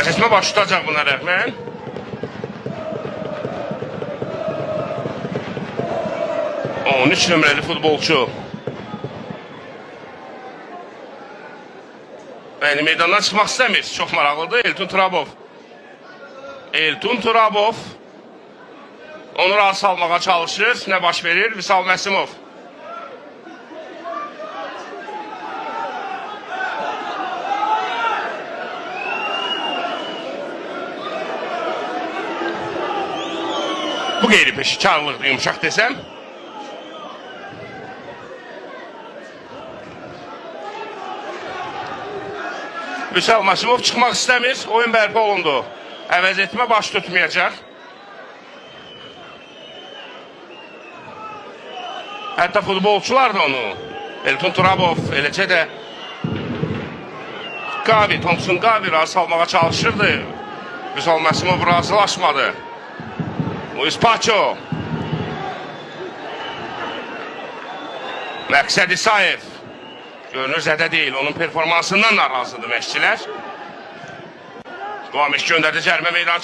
Əvəzləşmə baş tutacaq buna rəğmən. O, 13 nömrəli futbolçu. Yəni, meydandan çıxmaq istəmir. Çox maraqlıdır. Elton Turabov. Elton Turabov. Onu razı salmağa çalışır. Nə baş verir? Vüsal Məsimov. Bu qeyri-peşəkarlıqdır, yumuşaq desəm. Vüsal Məsimov çıxmaq istəmir. Oyun bərpa olundu. Əvəz etmə baş tutmayacaq. Hətta futbolçular da onu. Elton Turabov, eləcə də Qavi, Thompson Qavi razı salmağa çalışırdı. Vüsal Məsimov razılaşmadı. Luis Paço. Məqsəd İsayev. Görünür zədə deyil, onun performansından narazıdır məşqçilər. Qamiş göndərdi cərimə meydançı.